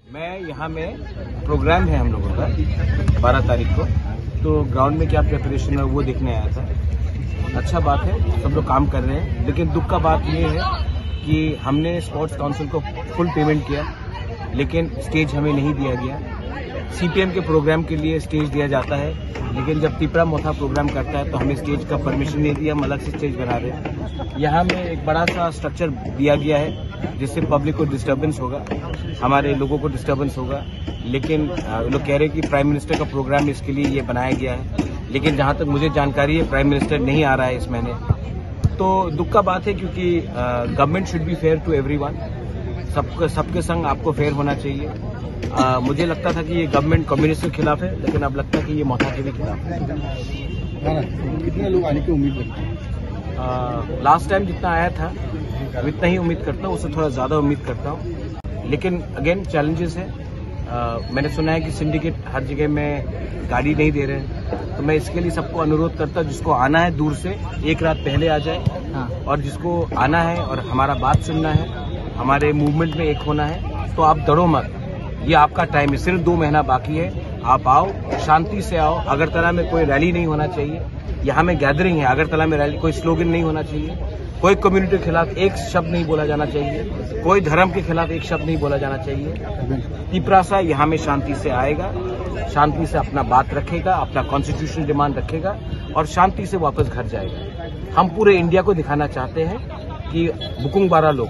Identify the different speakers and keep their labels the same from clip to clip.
Speaker 1: मैं यहाँ में प्रोग्राम है हम लोगों का 12 तारीख को, तो ग्राउंड में क्या प्रिपरेशन है वो देखने आया था। अच्छा बात है, सब लोग काम कर रहे हैं, लेकिन दुख का बात ये है कि हमने स्पोर्ट्स काउंसिल को फुल पेमेंट किया, लेकिन स्टेज हमें नहीं दिया गया। सीपीएम के प्रोग्राम के लिए स्टेज दिया जाता है, लेकिन जब तिपरा मोथा प्रोग्राम करता है तो हमें स्टेज का परमिशन नहीं दिया, हम अलग से स्टेज बना रहे हैं। यहाँ में एक बड़ा सा स्ट्रक्चर दिया गया है जिससे पब्लिक को डिस्टर्बेंस होगा, हमारे लोगों को डिस्टर्बेंस होगा, लेकिन लोग कह रहे हैं कि प्राइम मिनिस्टर का प्रोग्राम इसके लिए ये बनाया गया है, लेकिन जहाँ तक मुझे जानकारी है प्राइम मिनिस्टर नहीं आ रहा है इस महीने। तो दुख का बात है, क्योंकि government should be fair to everyone, सबके संग आपको फेयर होना चाहिए। मुझे लगता था कि ये गवर्नमेंट कम्युनिस्ट के खिलाफ है, लेकिन अब लगता है कि ये मोथा के भी खिलाफ है।
Speaker 2: कितने लोग आने की उम्मीद रखते हैं?
Speaker 1: लास्ट टाइम जितना आया था उतना ही उम्मीद करता हूँ, उससे थोड़ा ज्यादा उम्मीद करता हूँ, लेकिन अगेन चैलेंजेस है। मैंने सुना है कि सिंडिकेट हर जगह में गाड़ी नहीं दे रहे हैं, तो मैं इसके लिए सबको अनुरोध करता हूँ, जिसको आना है दूर से एक रात पहले आ जाए, और जिसको आना है और हमारा बात सुनना है, हमारे मूवमेंट में एक होना है, तो आप डरो मत, ये आपका टाइम है, सिर्फ 2 महीना बाकी है, आप आओ, शांति से आओ। अगरतला में कोई रैली नहीं होना चाहिए, यहाँ में गैदरिंग है, अगरतला में रैली, कोई स्लोगन नहीं होना चाहिए, कोई कम्युनिटी के खिलाफ एक शब्द नहीं बोला जाना चाहिए, कोई धर्म के खिलाफ एक शब्द नहीं बोला जाना चाहिए। तिपरासा यहाँ में शांति से आएगा, शांति से अपना बात रखेगा, अपना कॉन्स्टिट्यूशनल डिमांड रखेगा और शांति से वापस घर जाएगा। हम पूरे इंडिया को दिखाना चाहते हैं कि बुकुंग बारा लोग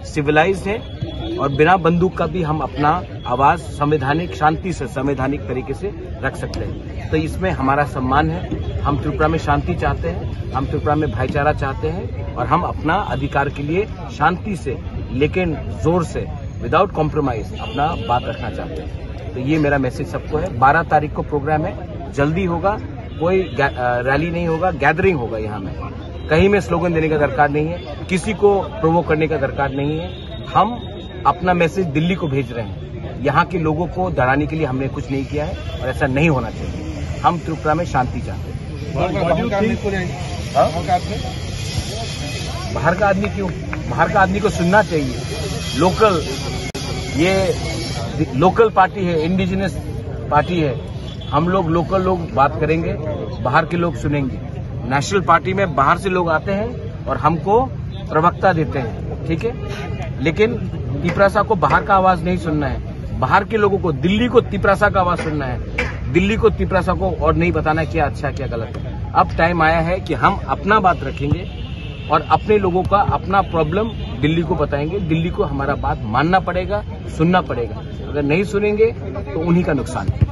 Speaker 1: सिविलाइज्ड हैं और बिना बंदूक का भी हम अपना आवाज संवैधानिक शांति से संवैधानिक तरीके से रख सकते हैं। तो इसमें हमारा सम्मान है। हम त्रिपुरा में शांति चाहते हैं, हम त्रिपुरा में भाईचारा चाहते हैं, और हम अपना अधिकार के लिए शांति से लेकिन जोर से विदाउट कॉम्प्रोमाइज अपना बात रखना चाहते हैं। तो ये मेरा मैसेज सबको है। 12 तारीख को प्रोग्राम है, जल्दी होगा, कोई रैली नहीं होगा, गैदरिंग होगा। यहाँ में कहीं में स्लोगन देने का दरकार नहीं है, किसी को प्रोवोक करने का दरकार नहीं है। हम अपना मैसेज दिल्ली को भेज रहे हैं, यहाँ के लोगों को डराने के लिए हमने कुछ नहीं किया है और ऐसा नहीं होना चाहिए। हम त्रिपुरा में शांति चाहते हैं। बाहर का आदमी क्यों? बाहर का आदमी को सुनना चाहिए। ये लोकल पार्टी है, इंडिजिनस पार्टी है। हम लोग लोकल लोग बात करेंगे, बाहर के लोग सुनेंगे। नेशनल पार्टी में बाहर से लोग आते हैं और हमको प्रवक्ता देते हैं, ठीक है, लेकिन तिपरासा को बाहर का आवाज नहीं सुनना है। बाहर के लोगों को, दिल्ली को तिपरासा का आवाज सुनना है, दिल्ली को तिपरासा को और नहीं बताना क्या अच्छा क्या गलत है। अब टाइम आया है कि हम अपना बात रखेंगे और अपने लोगों का अपना प्रॉब्लम दिल्ली को बताएंगे। दिल्ली को हमारा बात मानना पड़ेगा, सुनना पड़ेगा। अगर नहीं सुनेंगे तो उन्हीं का नुकसान है।